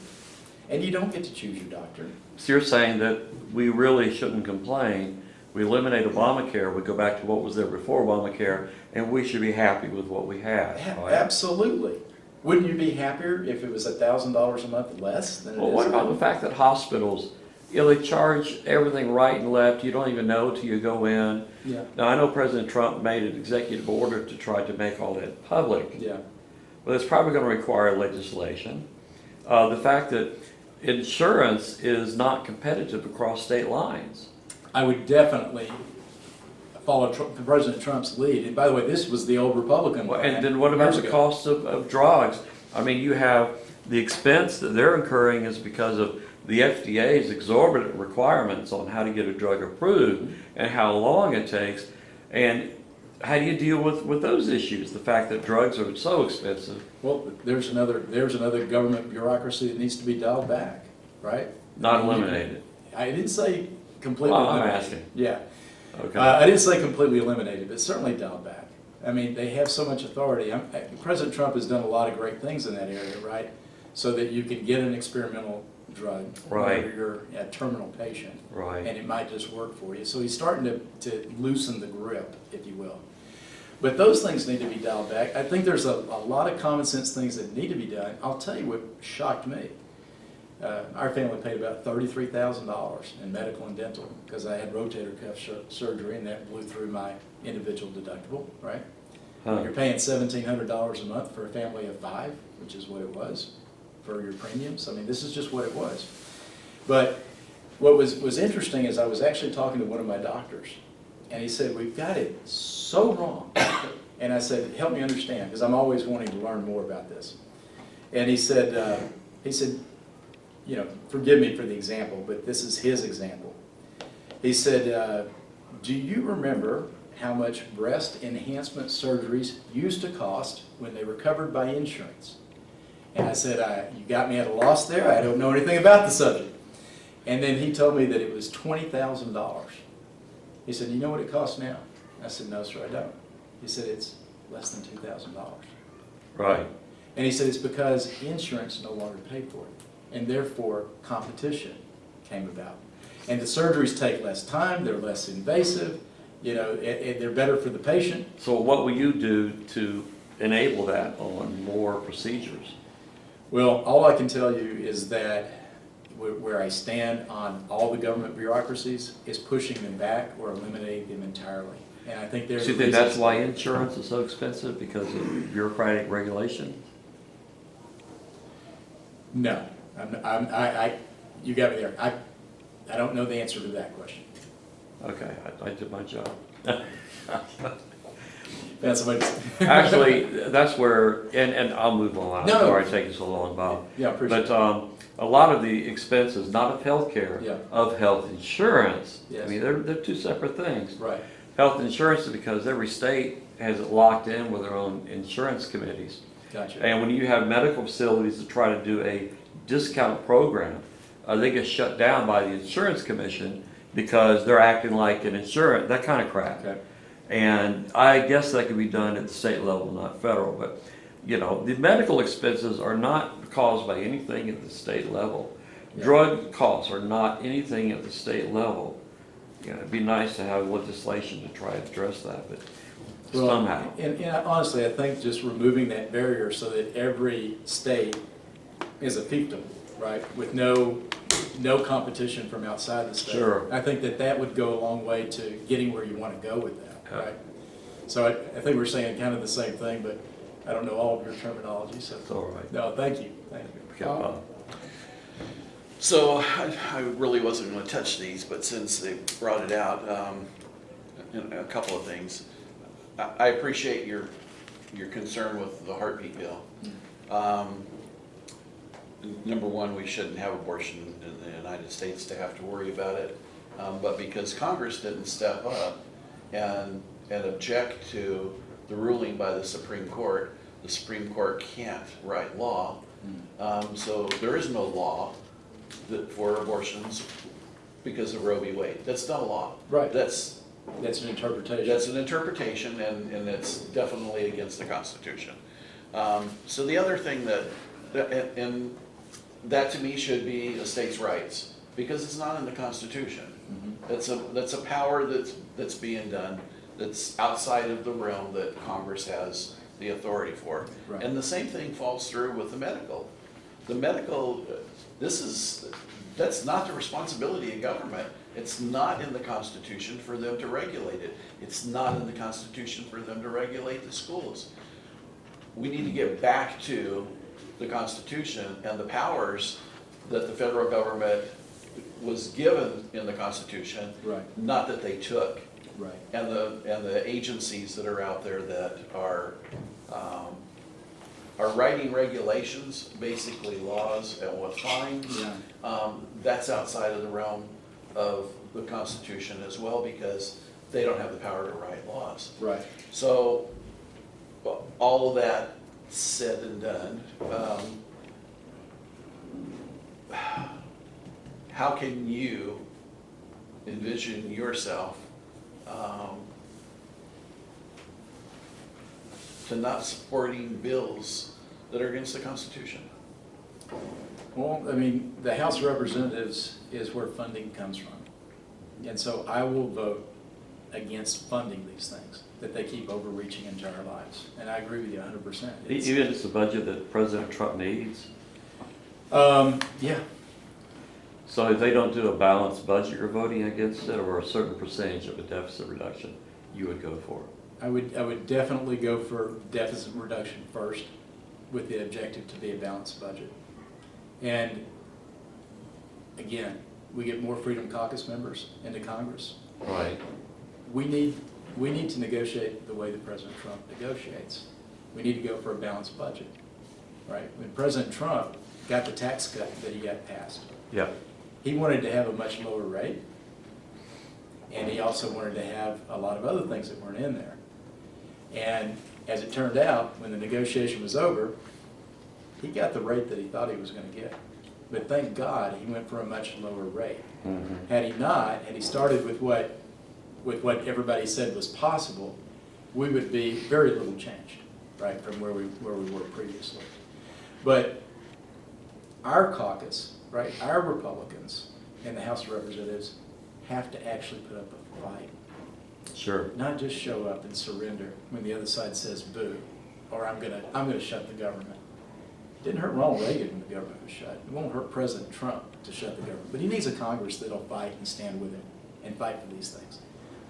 and you don't get to choose your doctor. So you're saying that we really shouldn't complain, we eliminate Obamacare, we go back to what was there before Obamacare, and we should be happy with what we have, right? Absolutely. Wouldn't you be happier if it was $1,000 a month less than it is? Well, what about the fact that hospitals, they charge everything right and left, you don't even know till you go in. Yeah, Now, I know President Trump made an executive order to try to make all that public, yeah. but it's probably going to require legislation. The fact that insurance is not competitive across state lines. I would definitely follow President Trump's lead. And by the way, this was the old Republican Well, plan and then what about years the ago. cost of drugs? I mean, you have the expense that they're incurring is because of the FDA's exorbitant requirements on how to get a drug approved and how long it takes. And how do you deal with those issues? The fact that drugs are so expensive. Well, there's another government bureaucracy that needs to be dialed back, right? Not eliminated. I didn't say completely Well, I'm eliminated. asking. Yeah. Okay. I didn't say completely eliminated, but certainly dialed back. I mean, they have so much authority. President Trump has done a lot of great things in that area, right? So that you can get an experimental drug Right. whenever you're a terminal patient. Right. And it might just work for you. So he's starting to loosen the grip, if you will. But those things need to be dialed back. I think there's a lot of common sense things that need to be done. I'll tell you what shocked me. Our family paid about $33,000 in medical and dental because I had rotator cuff surgery, and that blew through my individual deductible, right? Huh. You're paying $1,700 a month for a family of five, which is what it was for your premiums. I mean, this is just what it was. But what was interesting is I was actually talking to one of my doctors, and he said, we've got it so wrong. And I said, help me understand, because I'm always wanting to learn more about this. And he said, you know, forgive me for the example, but this is his example. He said, do you remember how much breast enhancement surgeries used to cost when they were covered by insurance? And I said, you got me at a loss there. I don't know anything about the subject. And then he told me that it was $20,000. He said, you know what it costs now? I said, no, sir, I don't. He said, it's less than $2,000. Right. And he said, it's because insurance no longer paid for it. And therefore, competition came about. And the surgeries take less time, they're less invasive, you know, they're better for the patient. So what will you do to enable that on more procedures? Well, all I can tell you is that where I stand on all the government bureaucracies is pushing them back or eliminating them entirely. And I think there's So you think that's why insurance is so expensive, because of bureaucratic regulation? No, you got me there. I don't know the answer to that question. Okay, I did my job. That's what. Actually, that's where, and I'll move on. I'm No. sorry it's taking so long, Bob. Yeah, appreciate But it. a lot of the expenses, not of healthcare, Yeah. of health insurance. I Yes. mean, they're two separate things. Right. Health insurance is because every state has it locked in with their own insurance committees. Gotcha. And when you have medical facilities that try to do a discount program, they get shut down by the insurance commission because they're acting like an insurance, that kind of crap. Okay. And I guess that could be done at the state level, not federal. But the medical expenses are not caused by anything at the state level. Yeah. Drug costs are not anything at the state level. It'd be nice to have legislation to try to address that, but Well, somehow. And honestly, I think just removing that barrier so that every state is a fiefdom, right, with no competition from outside the state. Sure. I think that would go a long way to getting where you want to go with that, Yeah. right? So I think we're saying kind of the same thing, but I don't know all of your terminology, so. It's all right. No, thank you. Okay, Bob. So I really wasn't going to touch these, but since they brought it out, a couple of things. I appreciate your concern with the heartbeat bill. Number one, we shouldn't have abortion in the United States to have to worry about it. But because Congress didn't step up and object to the ruling by the Supreme Court can't write law. So there is no law for abortions because of Roe v. Wade. That's not a law. Right. That's an interpretation. That's an interpretation, and it's definitely against the Constitution. So the other thing and that to me should be a state's rights, because it's not in the Constitution. That's a power that's being done that's outside of the realm that Congress has the authority for. Right. And the same thing falls through with the medical. The medical, that's not the responsibility of government. It's not in the Constitution for them to regulate it. It's not in the Constitution for them to regulate the schools. We need to get back to the Constitution and the powers that the federal government was given in the Constitution, Right. not that they took. Right. And the agencies that are out there that are writing regulations, basically laws and what fines. Yeah. That's outside of the realm of the Constitution as well, because they don't have the power to write laws. Right. So, all of that said and done, how can you envision yourself to not supporting bills that are against the Constitution? Well, I mean, the House of Representatives is where funding comes from. And so I will vote against funding these things, that they keep overreaching into our lives. And I agree with you 100%. Even if it's the budget that President Trump needs. Yeah. So if they don't do a balanced budget, you're voting against it, or a certain percentage of a deficit reduction, you would go for it? I would definitely go for deficit reduction first, with the objective to be a balanced budget. And again, we get more Freedom Caucus members into Congress. Right. We need to negotiate the way that President Trump negotiates. We need to go for a balanced budget, right? When President Trump got the tax cut that he got passed, Yeah. he wanted to have a much lower rate, and he also wanted to have a lot of other things that weren't in there. And as it turned out, when the negotiation was over, he got the rate that he thought he was going to get. But thank God he went for a much lower rate. Mm-hmm. Had he not, had he started with what everybody said was possible, we would be very little changed, right, from where we were previously. But our caucus, right, our Republicans in the House of Representatives have to actually put up a fight. Sure. Not just show up and surrender when the other side says boo, or I'm gonna shut the government. It didn't hurt Ronald Reagan when the government was shut. It won't hurt President Trump to shut the government. But he needs a Congress that'll fight and stand with him and fight for these things.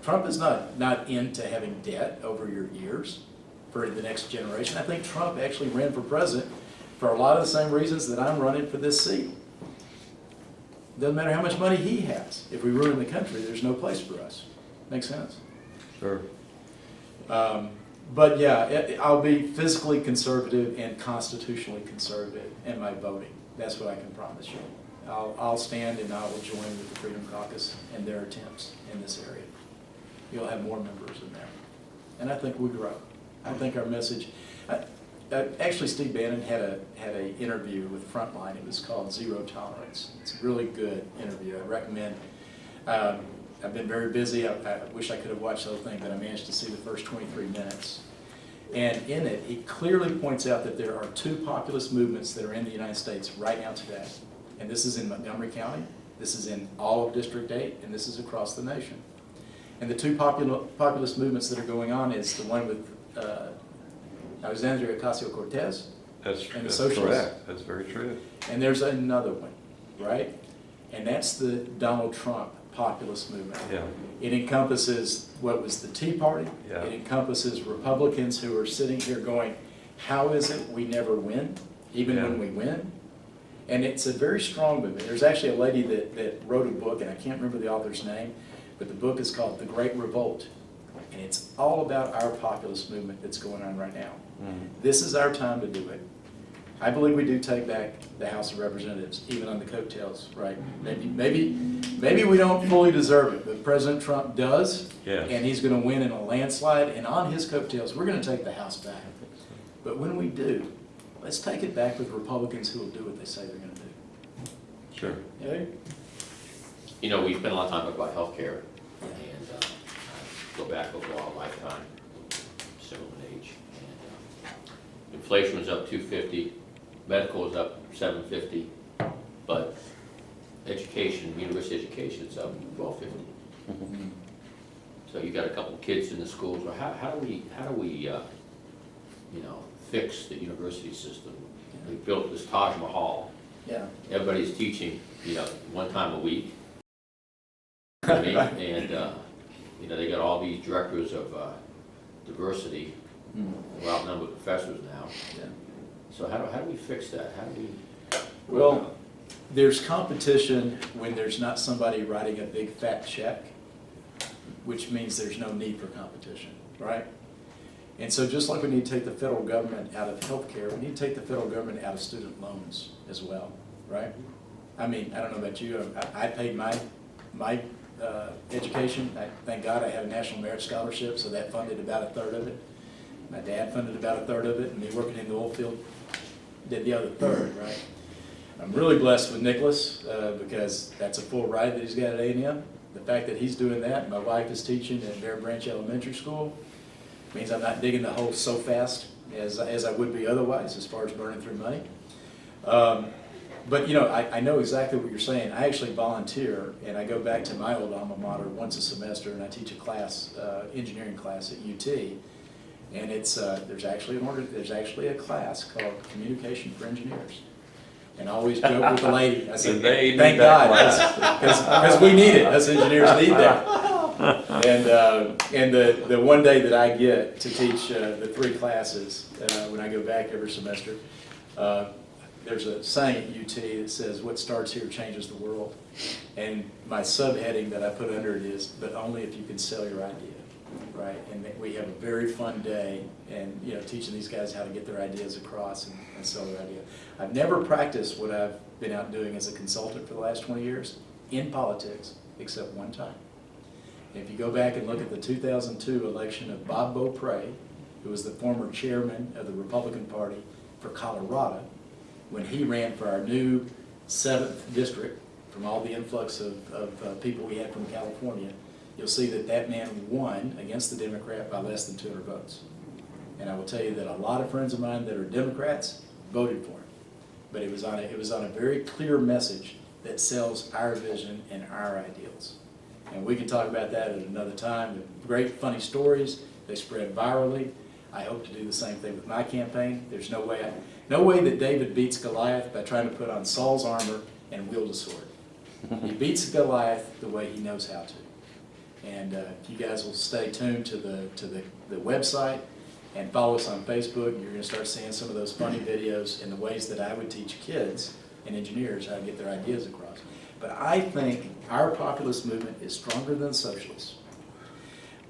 Trump is not into having debt over your ears for the next generation. I think Trump actually ran for president for a lot of the same reasons that I'm running for this seat. Doesn't matter how much money he has. If we ruin the country, there's no place for us. Makes sense? Sure. But yeah, I'll be fiscally conservative and constitutionally conservative in my voting. That's what I can promise you. I'll stand and I will join with the Freedom Caucus in their attempts in this area. You'll have more members in there. And I think we grow. I think our message, actually Steve Bannon had an interview with Frontline. It was called Zero Tolerance. It's a really good interview. I recommend. I've been very busy. I wish I could have watched the whole thing, but I managed to see the first 23 minutes. And in it, he clearly points out that there are two populist movements that are in the United States right now today. And this is in Montgomery County, this is in all of District 8, and this is across the nation. And the two populist movements that are going on is the one with Alexandria Ocasio-Cortez, That's and the socialists. correct, that's very true. And there's another one, right? And that's the Donald Trump populist movement. Yeah, It encompasses what was the Tea Party. Yeah. It encompasses Republicans who are sitting here going, how is it we never win, even Yeah. when we win? And it's a very strong movement. There's actually a lady that wrote a book, and I can't remember the author's name, but the book is called The Great Revolt. And it's all about our populist movement that's going on right now. This is our time to do it. I believe we do take back the House of Representatives, even on the coattails, right? Maybe we don't fully deserve it, but President Trump does. Yes. And he's gonna win in a landslide, and on his coattails, we're gonna take the House back. But when we do, let's take it back with Republicans who will do what they say they're gonna do. sure. Dave? You know, we spend a lot of time talking about healthcare, and I go back over our lifetime, similar in age. And inflation was up 250, medical was up 750, but education, university education is up 1250. So you got a couple of kids in the schools. Well, how do we, you know, fix the university system? We built this Taj Mahal. Yeah. Everybody's teaching, you know, one time a week. You know what I mean? And, you know, they got all these directors of diversity, who outnumber professors now. Yeah. So how do we fix that? How do we? Well, there's competition when there's not somebody writing a big fat check, which means there's no need for competition, right? And so just like we need to take the federal government out of healthcare, we need to take the federal government out of student loans as well, right? I mean, I don't know about you, I paid my education. Thank God I had a National Merit Scholarship, so that funded about a third of it. My dad funded about a third of it, and me working in the oil field did the other third, right? I'm really blessed with Nicholas because that's a full ride that he's got at A&M. The fact that he's doing that, my wife is teaching at Bear Branch Elementary School, means I'm not digging the hole so fast as I would be otherwise as far as burning through money. But you know, I know exactly what you're saying. I actually volunteer, and I go back to my old alma mater once a semester, and I teach a class, engineering class at UT. And it's there's actually a class called Communication for Engineers. And I always joke with the lady. I said, And they need "Thank that God, because we need it. Us engineers need that." And the one day that I get to teach the 3 classes when I go back every semester, there's a saying at UT that says, "What starts here changes the world." And my subheading that I put under it is, "But only if you can sell your idea." Right, and we have a very fun day, and you know, teaching these guys how to get their ideas across and sell their idea. I've never practiced what I've been out doing as a consultant for the last 20 years in politics, except one time. And if you go back and look at the 2002 election of Bob Beaupre, who was the former chairman of the Republican Party for Colorado, when he ran for our new 7th district from all the influx of people we had from California, you'll see that that man won against the Democrat by less than 200 votes. And I will tell you that a lot of friends of mine that are Democrats voted for him. But it was on a very clear message that sells our vision and our ideals. And we can talk about that at another time. Great funny stories, they spread virally. I hope to do the same thing with my campaign. There's no way that David beats Goliath by trying to put on Saul's armor and wield a sword. He beats Goliath the way he knows how to. And if you guys will stay tuned to the website and follow us on Facebook, you're going to start seeing some of those funny videos in the ways that I would teach kids and engineers how to get their ideas across. But I think our populist movement is stronger than socialists.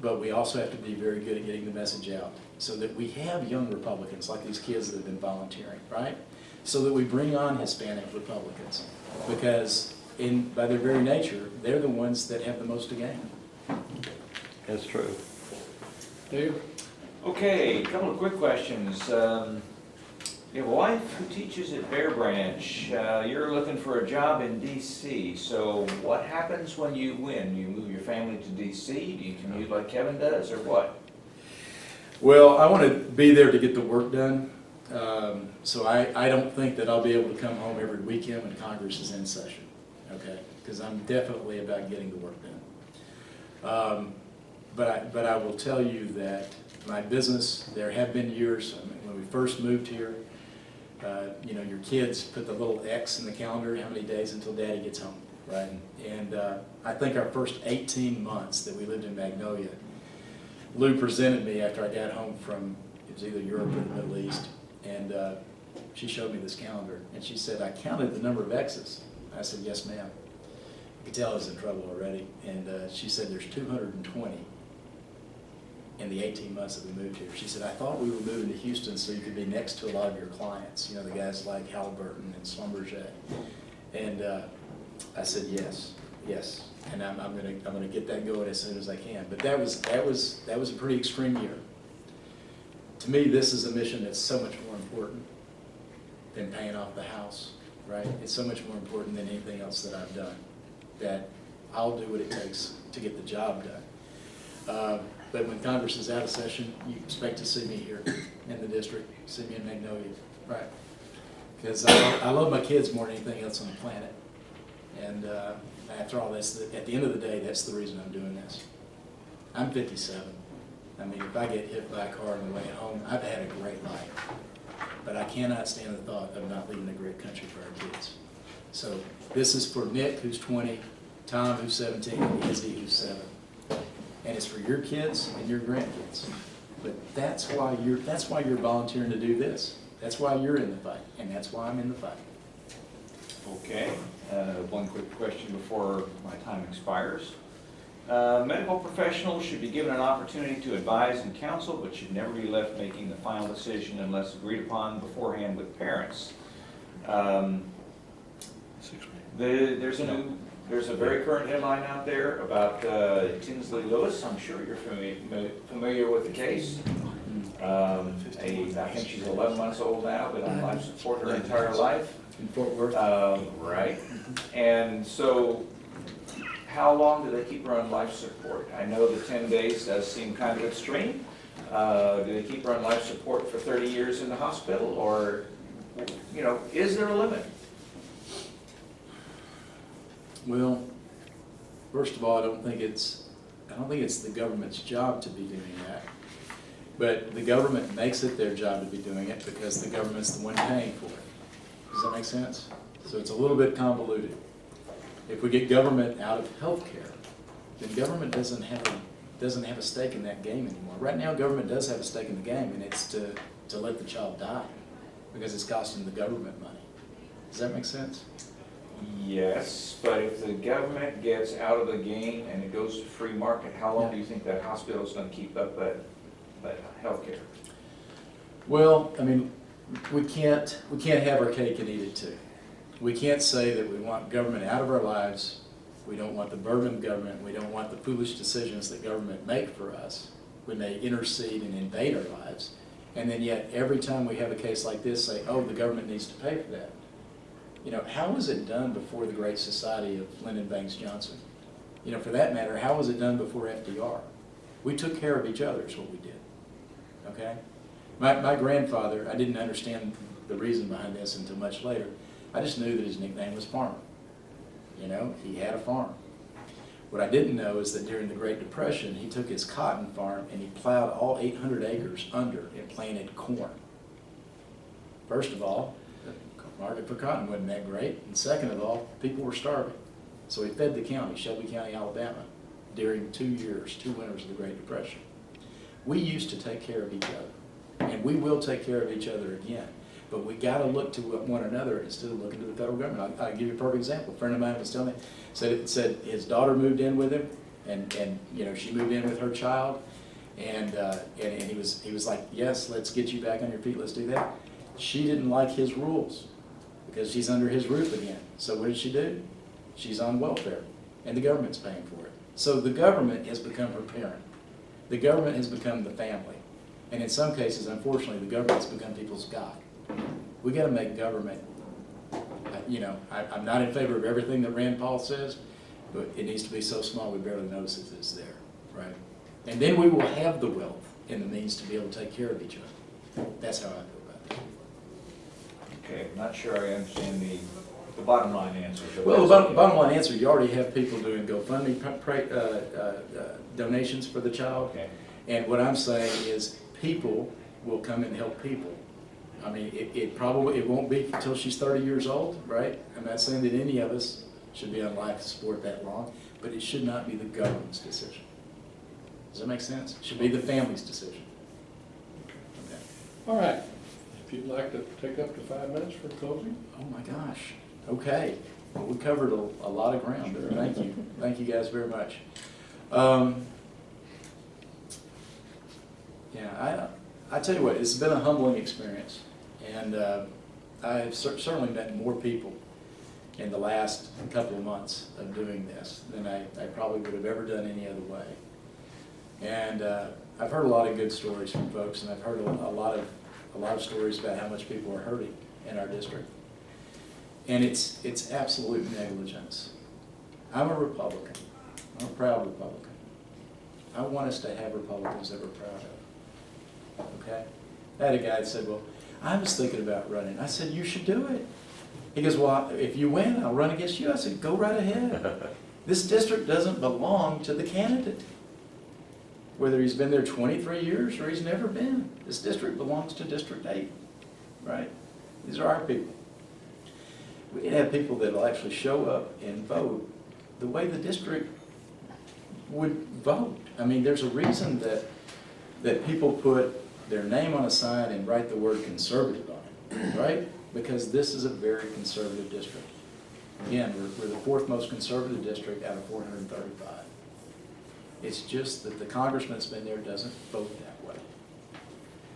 But we also have to be very good at getting the message out so that we have young Republicans like these kids that have been volunteering, right? So that we bring on Hispanic Republicans because by their very nature, they're the ones that have the most to gain. That's true. Dave? Okay, a couple of quick questions. You have a wife who teaches at Bear Branch. You're looking for a job in D.C. So what happens when you win? You move your family to D.C.? Do you commute like Kevin does, or what? Well, I want to be there to get the work done. So I don't think that I'll be able to come home every weekend when Congress is in session, okay? Because I'm definitely about getting the work done. But I will tell you that my business, there have been years, I mean, when we first moved here, you know, your kids put the little X in the calendar, how many days until Daddy gets home, right? And I think our first 18 months that we lived in Magnolia, Lou presented me after I got home from, it was either Europe or the Middle East, and she showed me this calendar, and she said, I counted the number of X's. I said, yes, ma'am. You could tell I was in trouble already, and she said, there's 220 in the 18 months that we moved here. She said, I thought we were moving to Houston so you could be next to a lot of your clients, you know, the guys like Halliburton and Schlumberger. And I said, yes, and I'm gonna get that going as soon as I can. But that was a pretty extreme year. To me, this is a mission that's so much more important than paying off the house, right? It's so much more important than anything else that I've done, that I'll do what it takes to get the job done. But when Congress is out of session, you expect to see me here in the district, see me in Magnolia, right? Because I love my kids more than anything else on the planet. And after all, at the end of the day, that's the reason I'm doing this. I'm 57. I mean, if I get hit by a car on the way home, I've had a great life. But I cannot stand the thought of not leaving a great country for our kids. So this is for Nick, who's 20, Tom, who's 17, and Izzy, who's 7. And it's for your kids and your grandkids. But that's why you're volunteering to do this. That's why you're in the fight, and that's why I'm in the fight. Okay, one quick question before my time expires. Medical professionals should be given an opportunity to advise and counsel, but should never be left making the final decision unless agreed upon beforehand with parents. There's a very current headline out there about Tinsley Lewis. I'm sure you're familiar with the case. I think she's 11 months old now, been on life support her entire life. In Fort Worth? Right. And so, how long do they keep her on life support? I know the 10 days does seem kind of extreme. Do they keep her on life support for 30 years in the hospital, or, you know, is there a limit? Well, first of all, I don't think it's the government's job to be doing that. But the government makes it their job to be doing it because the government's the one paying for it. Does that make sense? So it's a little bit convoluted. If we get government out of healthcare, then government doesn't have a stake in that game anymore. Right now, government does have a stake in the game, and it's to let the child die because it's costing the government money. Does that make sense? Yes, but if the government gets out of the game and it goes to free market, how long do you think that hospital is going to keep up that health care? Well, I mean, we can't have our cake and eat it too. We can't say that we want government out of our lives, we don't want the burden of government, we don't want the foolish decisions that government make for us when they intercede and invade our lives, and then yet every time we have a case like this say, oh, the government needs to pay for that. You know, how was it done before the Great Society of Lyndon Banks Johnson? You know, for that matter, how was it done before FDR? We took care of each other is what we did, okay? My grandfather, I didn't understand the reason behind this until much later. I just knew that his nickname was Farmer. You know, he had a farm. What I didn't know is that during the Great Depression, he took his cotton farm and he plowed all 800 acres under and planted corn. First of all, the market for cotton wasn't that great. And second of all, people were starving. So he fed the county, Shelby County, Alabama, during 2 winters of the Great Depression. We used to take care of each other, and we will take care of each other again. But we got to look to one another instead of looking to the federal government. I'll give you a perfect example. A friend of mine was telling me, said his daughter moved in with him, and you know, she moved in with her child, and he was like, yes, let's get you back on your feet, let's do that. She didn't like his rules because she's under his roof again. So what did she do? She's on welfare, and the government's paying for it. So the government has become her parent. The government has become the family. And in some cases, unfortunately, the government has become people's God. We got to make government, you know, I'm not in favor of everything that Rand Paul says, but it needs to be so small we barely notice it's there, right? And then we will have the wealth and the means to be able to take care of each other. That's how I feel about it. Okay, I'm not sure I understand the bottom line answer. but Well, the that's okay. bottom line answer, you already have people doing GoFundMe donations for the child. Okay. And what I'm saying is people will come and help people. I mean, it won't be until she's 30 years old, right? I'm not saying that any of us should be on life support that long, but it should not be the government's decision. Does that make sense? It should be the family's decision. Okay. All right, if you'd like to take up to 5 minutes for closing. Oh my gosh, okay. Well, we covered a lot of ground there, thank you. Thank you guys very much. Yeah, I tell you what, it's been a humbling experience. And I've certainly met more people in the last couple of months of doing this than I probably would have ever done any other way. And I've heard a lot of good stories from folks, and I've heard a lot of stories about how much people are hurting in our district. And it's absolute negligence. I'm a Republican. I'm a proud Republican. I want us to have Republicans that we're proud of. Okay? I had a guy that said, well, I was thinking about running. I said, you should do it. He goes, well, if you win, I'll run against you. I said, go right ahead. This district doesn't belong to the candidate. Whether he's been there 23 years or he's never been. This district belongs to District 8, right? These are our people. We can have people that will actually show up and vote the way the district would vote. I mean, there's a reason that people put their name on a sign and write the word conservative on it, right? Because this is a very conservative district. Again, we're the 4th most conservative district out of 435. It's just that the congressman that's been there doesn't vote that way.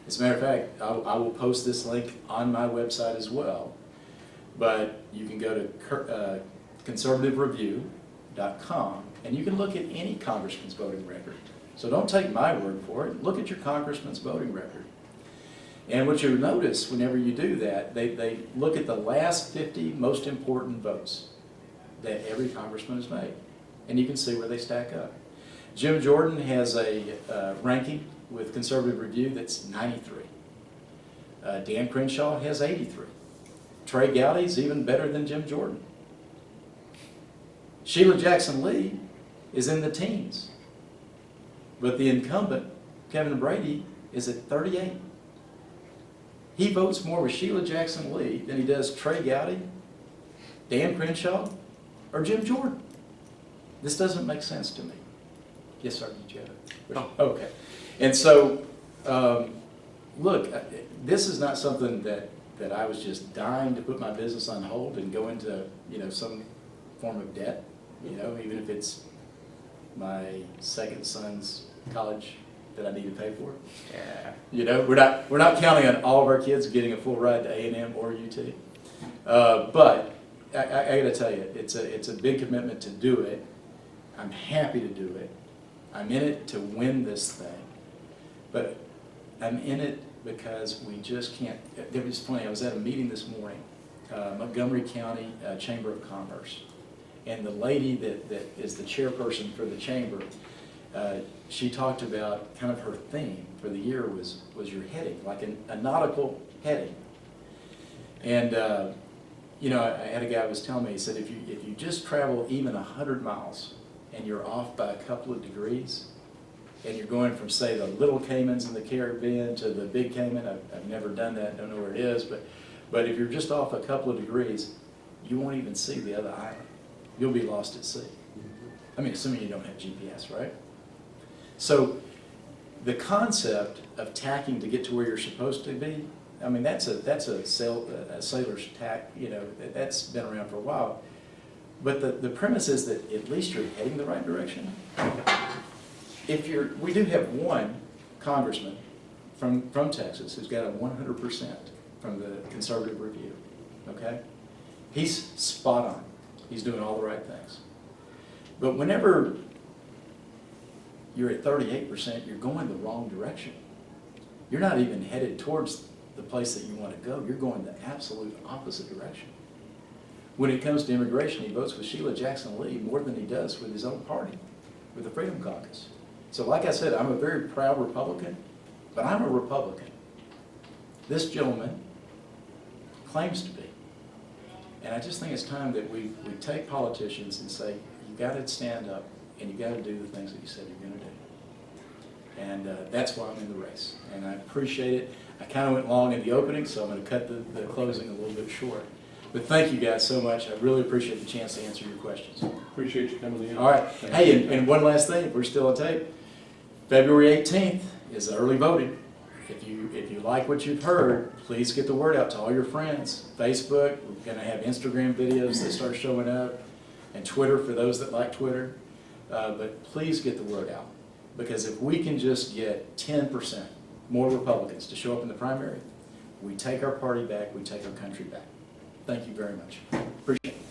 As a matter of fact, I will post this link on my website as well, but you can go to conservativereview.com and you can look at any congressman's voting record. So don't take my word for it. Look at your congressman's voting record. And what you'll notice whenever you do that, they look at the last 50 most important votes that every congressman has made. And you can see where they stack up. Jim Jordan has a ranking with Conservative Review that's 93. Dan Crenshaw has 83. Trey Gowdy's even better than Jim Jordan. Sheila Jackson Lee is in the teens. But the incumbent, Kevin Brady, is at 38. He votes more with Sheila Jackson Lee than he does Trey Gowdy, Dan Crenshaw, or Jim Jordan. This doesn't make sense to me. Yes, sir, did you have it? No. Okay. And so, look, this is not something that I was just dying to put my business on hold and go into, some form of debt, even if it's my second son's college that I need to pay for. Yeah. We're not counting on all of our kids getting a full ride to A&M or UT. But I got to tell you, it's a big commitment to do it. I'm happy to do it. I'm in it to win this thing. But I'm in it because we just can't. It was funny, I was at a meeting this morning, Montgomery County Chamber of Commerce. And the lady that is the chairperson for the chamber, she talked about kind of her theme for the year was your heading, like a nautical heading. And I had a guy who was telling me, he said, if you just travel even 100 miles and you're off by a couple of degrees, and you're going from, say, the Little Caymans in the Caribbean to the Big Cayman, I've never done that, don't know where it is, but if you're just off a couple of degrees, you won't even see the other island. You'll be lost at sea. I mean, assuming you don't have GPS, right? So the concept of tacking to get to where you're supposed to be, I mean, that's a sailor's tack, that's been around for a while. But the premise is that at least you're heading the right direction. We do have one congressman from Texas who's got a 100% from the Conservative Review, okay? He's spot on. He's doing all the right things. But whenever you're at 38%, you're going the wrong direction. You're not even headed towards the place that you want to go. You're going the absolute opposite direction. When it comes to immigration, he votes with Sheila Jackson Lee more than he does with his own party, with the Freedom Caucus. So like I said, I'm a very proud Republican, but I'm a Republican. This gentleman claims to be. And I just think it's time that we take politicians and say, you gotta stand up and you gotta do the things that you said you're gonna do. And that's why I'm in the race. And I appreciate it. I kind of went long in the opening, so I'm gonna cut the closing a little bit short. But thank you guys so much. I really appreciate the chance to answer your questions. Appreciate you coming in. All right. Hey, and one last thing, if we're still on tape. February 18th is early voting. If you like what you've heard, please get the word out to all your friends. Facebook, we're gonna have Instagram videos that start showing up, and Twitter for those that like Twitter. But please get the word out, because if we can just get 10% more Republicans to show up in the primary, we take our party back, we take our country back. Thank you very much. Appreciate it.